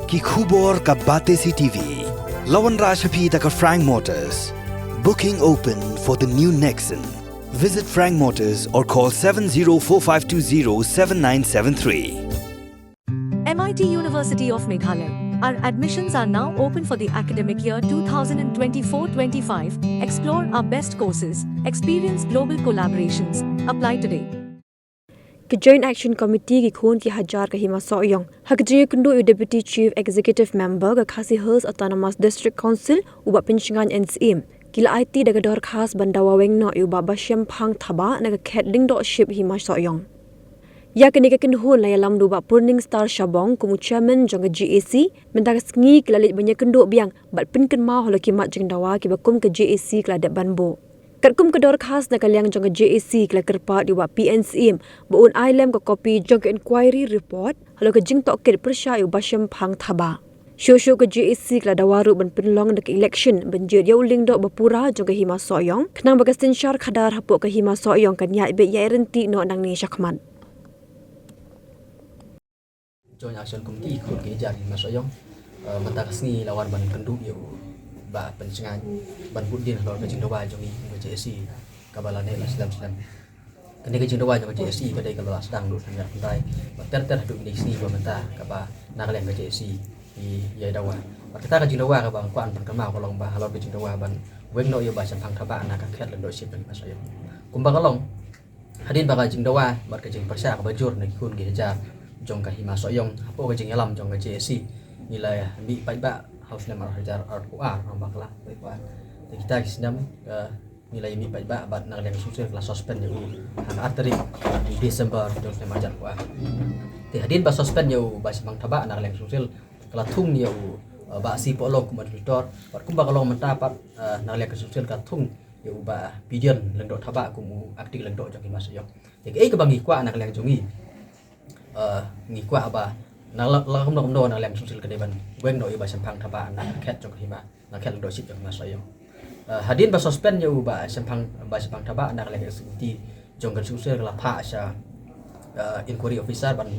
Ki khubor ka bate CTV. Lawan Rajhapi taka Frank Motors. Booking open for the new Nexon. Visit Frank Motors or call 7045207973. MIT University of Meghalaya. Our admissions are now open for the academic year 2024-25. Explore our best courses. Experience global collaborations. Apply today. The Joint Action Committee ki khun ki hajar ka hima soyong hakji kundu Deputy Chief Executive Member ka Khasi Hills Autonomous District Council uba pinchingan NCM kila IT daga dor khas bandawa wengno uba basyam phang thaba naga khetling do ship hima soyong ya kini ka kinhun la yalam duba Purning Star Shabong kumu chairman jonga GAC mendaga sngi kila lit banyak kundu biang bat pinken ma hola kimat jeng dawa ki bakum ke GAC kila de banbo Katkum kedor khas na kaliang jong JAC kala kerpat diwa PNCM buun ILM ko kopi jong inquiry report halo ke jing tokit persya yu basyam phang thaba Shosho ke JAC kala dawaru ban penlong dak election banjir yau ling dok bapura jong ke hima soyong kenang bagas tinsyar khadar hapuk ke hima soyong kan ya be ya renti no nang ni syakman Joint Action Committee ikut ke jari hima soyong mentak sni lawan ban kenduk yu ba pencengan ban budin lawan ke jing dawa jong i JSC kabalane Islam kene ke jing dawa jong JSC kadai kalau sedang duk sangat pandai ter duk di sini ba mentah kaba nak leng ke JSC i yai dawa kita ke jing dawa ka bang kwan pan kamau kolong ba halon ke jing dawa ban weng no yo ba sampang thaba nak ka khet lendo sip ban masoyo kumba kolong hadin ba ka jing dawa bat ke jing persya ka bajur na kun ge ja jong ka hima soyong apo ke jing alam jong ke JSC nilai bi pai ba house nama hajar RQR nombaklah baiklah kita kisnam nilai mi baik bat nak yang susul kelas suspend je hang arteri di Desember jong nama hajar RQR hadin ba suspend je ba semang thaba nak yang susul kelas thung je ba si polok monitor bat kumba kalong mentapat nak yang susul ka thung je ba pidion lengdok thaba kumu aktif lengdok jong mas yo ke bangi kwa nak yang jongi ngi kwa ba nak lakum do nak lem susil ke deban weng do iba sempang thaba nak khet jong hima nak khet do sip jong masoyo hadin ba suspend je ba sempang thaba nak lem executive jong kan susil la pha sha inquiry officer ban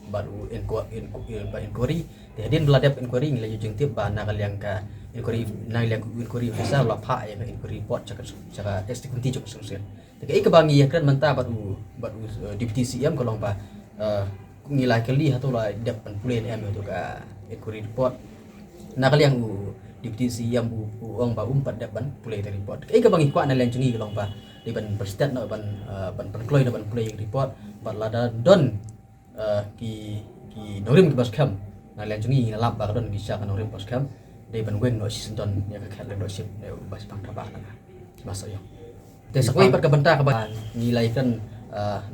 baru inquiry hadin beladap inquiry ngi jeng tip ba nak lem ka inquiry officer la pha ya inquiry report cara executive jong susil ke bangi ya kan menta baru deputy CM kolong ba ngilai kali atau lah depan pulen itu ka inquiry report nak kali yang deputy yang uang ba umpat depan pulen report ke bangi kwa na lang cungi kalong ba di ban perstat no ban kloi no ban pulen report bat lada don ki norim ki baskam na lang cungi na lap ba don bisa kan norim baskam di ban weng no season don ya ka khat do ship ne bas pang thaba na masa yo te sakwai pat ka banta ka ban ngilai kan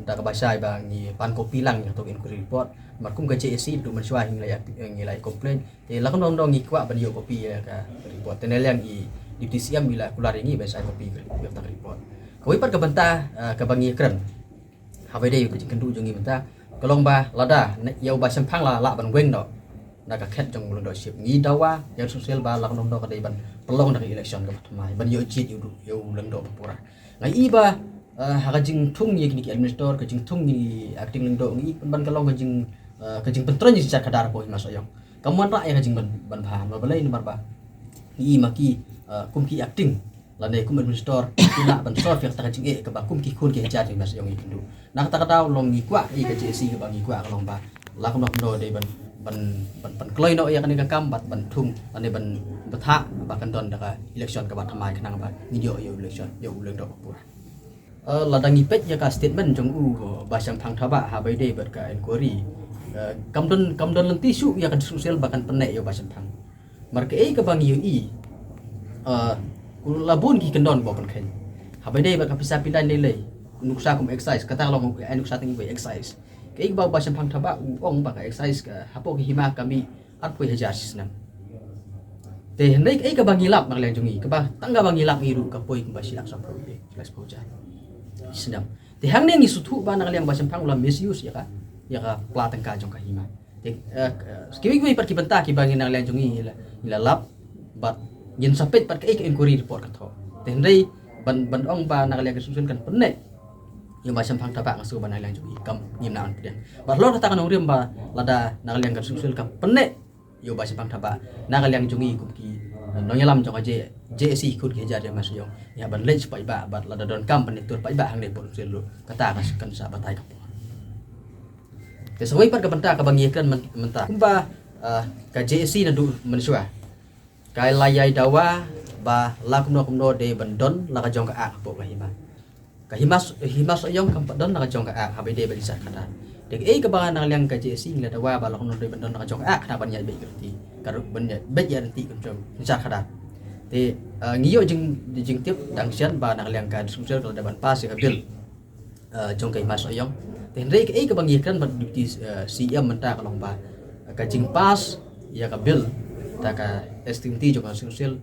dak basai bang ni pan kopi lang atau inquiry report makum ke JSC du mensuai ngilai komplain te lakon dong ngikwa ban yo kopi ya ka report tenel yang i deputy CM bila kular ini basai kopi ke report koi pat ke benta ke bangi kren hawe dei ke kendu jongi benta kolong ba lada yau ba sempang la ban weng do nak khet jong lo do ship ngi dawa yang sosial ba lakon dong ka dei ban pelong dak election ke mai ban yo chit yo leng do pura ngai iba hakajing thung ye kini administrator kajing thung ni acting lendo ngi ban kalong kajing pentron ni secara kadar po mas oyong kamuan ra ya kajing ban paham ba balai nomor ba ni maki kumki acting lane kum administrator ina ban sor fiak kajing ke ba kumki kun ke jadi mas oyong ikindu nak ta kata long ngi kwa i ka JC ke bangi kwa kalong ba la kom no de ban kloi no ya kan ka kambat ban thung lane ban betha ba kan don da election ka ba thamai kanang ba ni yo election yo leng do pura ladang ipet ya ka statement jong basang phang thaba ha bai dei ber ka inquiry kamdon lenti su ya kan sosial bahkan penek yo basang phang marke ka bang yu i labun ki kendon bo kan khen ha bai dei ber ka pisa pindan lele nuksa kum exercise kata long nuksa ting bai exercise ke ba basang phang thaba ong ba ka exercise ka hapo ki hima kami arpoi hajar sisnam te hendai ka bang ilap mak leng jongi ka ba tangga bang ilap iru ka poi ba silak sam pro be kelas poja sedap te hang ne ngi sutu ba nak liang basam phang ulam misuse ya ka platang ka jong ka hima te skiwi par ki banta ki bangin nak liang jongi ila lap bat yin sapet par ka inquiry report ka tho te ndai ban ong ba nak liang ka susun kan penne yung basam phang thaba ngasu ba nak liang jongi kam nim na an piden bat lo ta kan ong rim ba lada nak liang ka susun ka penne yo ba simpang thaba na kaliang jungi kumki no nyalam jong aje JSC khut ke jar mas yong ya ban lech pai ba bat la don kam pan tur pai ba hang de pon selu kata kan sa batai ka te sawai pat ka banta ka bangi kan menta kumba ka JSC na du mansua kai layai dawa ba la kumno de bandon la ka jong ka ak po ka himas yong kam don la ka jong ka ak ha be de balisat kata de ka bangan na liang ka JSC la dawa ba la kumno de bandon la ka jong ka ak na ban ya be kerti karuk benda bet ya nanti kan insya khada te ngiyo jing tip dang sian ba nak liang ka sumsel kalau daban pas ya bil jong kai mas oyong te rei ka bang yekan ba duty CM menta kalong ba ka jing pas ya ka bil ta ka estimati jong ka sumsel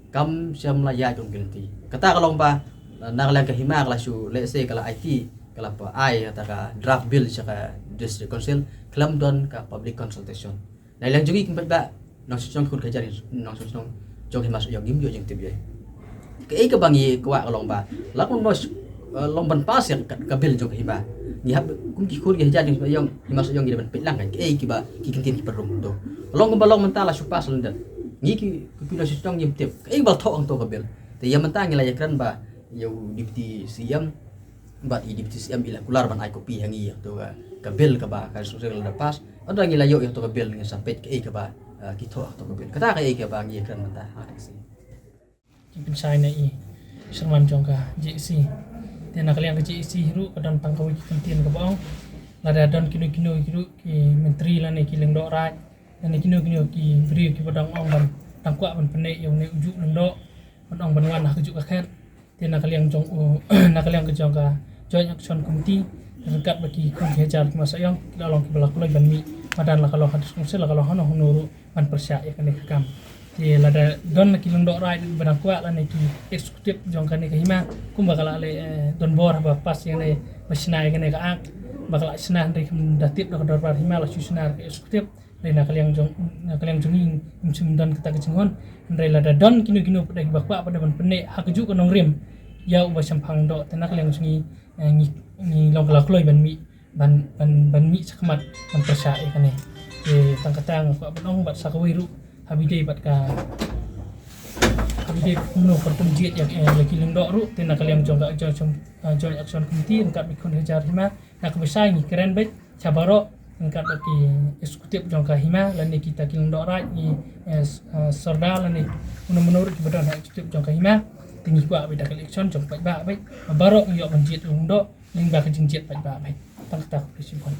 kam siam la ya jong bil ti kata kalong ba nak liang ka hima kala su let's say kala IT kala pa ai ta ka draft bill sa ka district council kelam don ka public consultation na lang jungi kumpat ba nang sujong kun kajar nang sujong jong himas yo gim yo jeng tib ye ka bangi kwa kalong ba lakon nos long ban pas yang ka bil jong hiba ni hab kum ki khur ge jar jeng yong himas yong gi ban pelang kan ki ba ki kintin ki perum do long balong mentala su pas lendan ni ki no sujong yim tib bal tho ang to ka bil te yam mentang ngila yakran ba yo dipti siam ba dipti siam ila kular ban ai kopi hangi to ka bil ka ba ka su da pas ada ngila yo to ka bil ngi sampet ka ba kita to ka bil kata ka ba ngi kan mata ha si Kim sai na i Sherman jongka JC te nak liang ke JC hiru kadan pangkawi ki kentin ka baong lada don kino hiru ki menteri la ne ki leng dok raj dan kino ki bri ki padang ong ban tangkwa ban penek yang ne ujuk leng dok ban ong ban wan ha ujuk ka khet te nak liang jong nak liang ke jongka joint action committee dekat bagi kun kejar masa yang dalam kebelak kulai ban mi padan la kalau hadus konsel la kalau hono honoro ban persya ya kan kam ti lada don ki leng dok raj ban kwa la ne ki eksekutif jongka ne ka hima kum bakal ale don bor ba pas yang ne masnai kan ka ak bakal senah dari datit dok dor par hima la susunar ke eksekutif lai nak liang jongi musim don kata kecengon ndai lada don kino pada bakwa pada ban penek hak ju ko nong rim ya uba sampang dok tenak liang jongi ni long kelak loy ban mi sakmat ban persya kan ne tangkatang ko ban bat sakawiru habide bat ka habide kuno pertumjiat yang lagi lendok ru tenak liang jong joint action committee dekat bikun hajar hima nak besai ni keren bet cabaro dekat bagi eksekutif jong ka hima lan kita kilendok raj ni sorda lan ni menurut kebetulan eksekutif jong ka hima tinggi kuat beda election jong pai ba bai barok yo banjit undok ling ba ke jingjet pai ba bai tak presiden